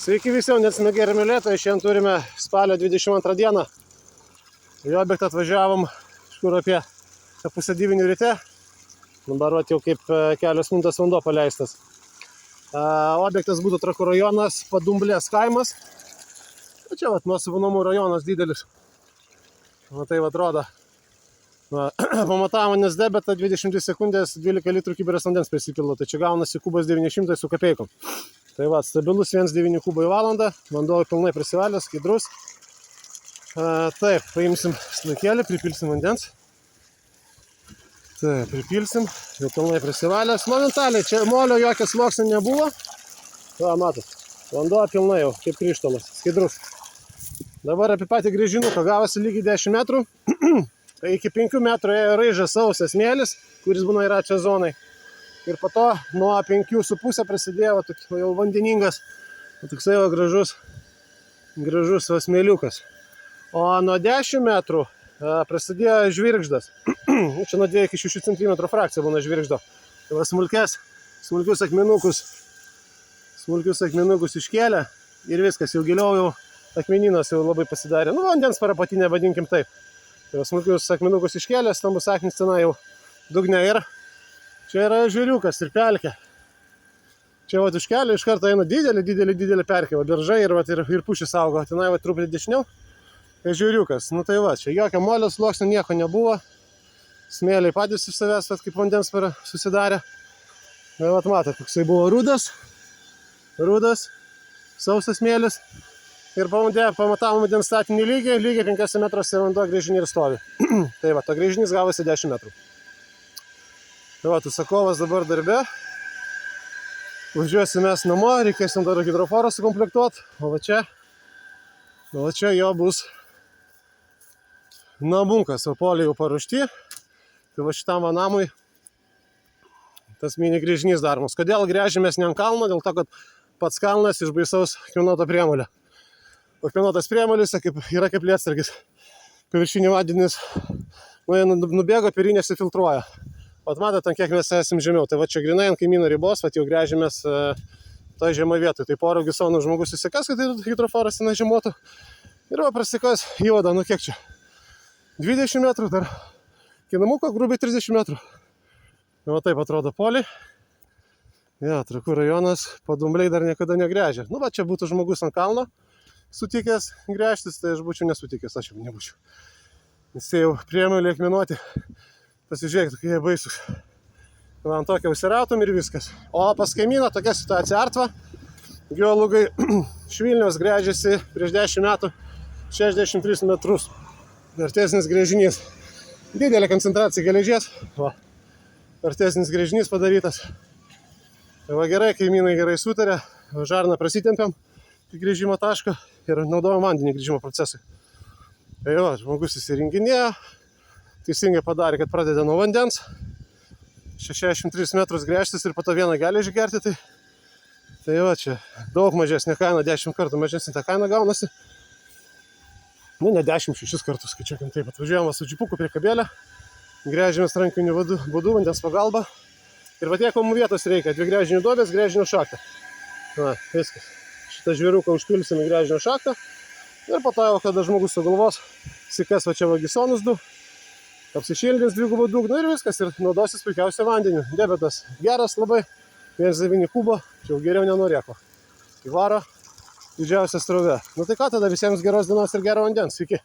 Sveiki visi, nes mėgėjai mylėtojai, šiandien turime spalio 22 dieną. Į objektą atvažiavom kažkur apie 8:30 ryte. Dabar jau kaip kelios minutės vanduo paleistas. Objektas būtų Trakų rajonas, Padumblės kaimas. Čia nuosavų namų rajonas didelis. Tai atrodo. Pamatavome nes debetą 20 sekundės 12 litrų kibirės vandens prisipildo. Tai čia gaunasi kubas 900 su kapeikom. Tai stabilus 1,9 kubai į valandą. Vanduo pilnai prisivalęs, skaidrus. Taip, paimsim slakėlį, pripilsim vandens. Taip, pripilsim, jau pilnai prisivalęs. Momentaliai, čia molio jokio sluoksnio nebuvo. Matot, vanduo pilnai jau, kaip krištolas, skaidrus. Dabar apie patį grįžinuką gavosi lygiai 10 metrų. Tai iki 5 metrų ėjo raižas sausas smėlis, kuris būna įračia zonai. Ir po to nuo 5,5 prasidėjo jau vandeningas, toksai gražus smėliukas. O nuo 10 metrų prasidėjo žvirgždas. Čia nuo 2 iki 6 cm frakcija būna žvirgždo. Tai smulkius akmenukus iškėlė ir viskas, jau giliau jau akmeninas jau labai pasidarė. Vandens parapatinė, vadinkim taip. Tai smulkius akmenukus iškėlė, stambus akmenys tenai jau dugne ir čia yra žvėriukas ir pelkė. Čia už kelio iš karto eina didelė pelkė, beržai ir pušys augo. Tenai truputį dešiniau. Tai žvėriukas. Tai čia jokio molio sluoksnio nieko nebuvo. Smėliai patys iš savęs, kaip vandensvara susidarė. Matot, koksai buvo rudas, sausas smėlis. Ir pamatavom vandens statinį lygiai 5 metruose vanduo grįžinį ir stovi. Tai to grįžinys gavosi 10 metrų. Tai užsakovas dabar darbe. Važiuosim mes namo, reikėsim dar hidroforą sukomplektuoti. O va čia jo bus namukas, o poliai jau paruošti. Tai va šitam namui tas mini grįžinys daromas. Kodėl gręžimės ne ant kalno? Dėl to, kad pats kalnas iš baisaus akmenuoto priemolio. Akmenuotas priemolis yra kaip lietsargis. Paviršinį vandenis nubėgo, pirį nesifiltruoja. Matot, ant kiek mes esame žemiau. Tai čia grinai ant kaimyno ribos, jau gręžimės toj žemai vietoj. Tai porų gisonų žmogus įsikas, kad hidroforas ten žemuotų. Ir prasikas įvada, kiek čia? 20 metrų dar. Kinamuko grubiai 30 metrų. Taip atrodo poliai. Trakų rajonas, Padumbliai dar niekada negręžė. Čia būtų žmogus ant kalno sutikęs gręžtis, tai aš būčiau nesutikęs, aš jau nebūčiau. Nes jau priemėlį akmenuoti. Pasižiūrėkit, kokie jie baisus. Ant tokia užsirautum ir viskas. O pas kaimyną tokia situacija Artva. Geologai iš Vilniaus gręžėsi prieš 10 metų 63 metrus. Artesnis gręžinys. Didelė koncentracija geležies. Artesnis gręžinys padarytas. Tai gerai, kaimynai gerai sutarė. Žarną prasitempiam į grįžimo tašką ir naudojam vandenį grįžimo procesui. Tai žmogus įsirenginėjo. Teisingai padarė, kad pradeda nuo vandens. 63 metrus gręžtis ir po to vieną gali išgerti. Tai čia daug mažesnė kaina, 10 kartų mažesnė ta kaina gaunasi. Ne 10, 6 kartus, skaičiuokim taip. Atvažiuojame su džipuku prie kabelio. Gręžimės rankiniu būdu, vandens pagalba. Ir tiek mums vietos reikia. 2 gręžinių duobės, gręžinio šaktą. Viskas. Šitą žvėriuką užpilsim į gręžinio šaktą. Ir po to, kada žmogus sugalvos, sikas čia gisonus 2. Apsišildins 2 dugną ir viskas. Ir naudosis puikiausia vandeniu. Debetas geras labai. 1,9 kubo. Čia jau geriau nenorėko. Įvaro didžiausia srovė. Tai ką tada, visiems geros dienos ir gero vandens. Iki.